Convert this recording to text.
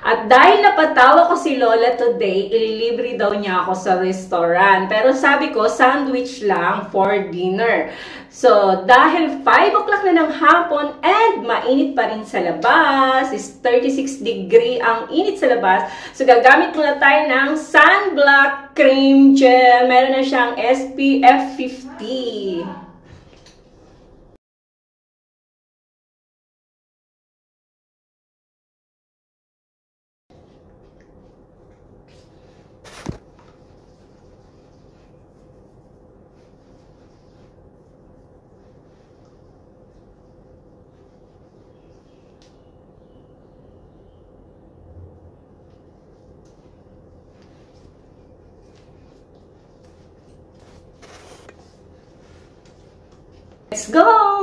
At dahil napatawa ko si Lola today, ililibre daw niya ako sa restaurant. Pero sabi ko, sandwich lang for dinner. So, dahil 5 o'clock na ng hapon and mainit pa rin sa labas, is 36 degree ang init sa labas, so gagamit muna tayo ng sunblock cream gel. Meron na siyang SPF 50. Let's go!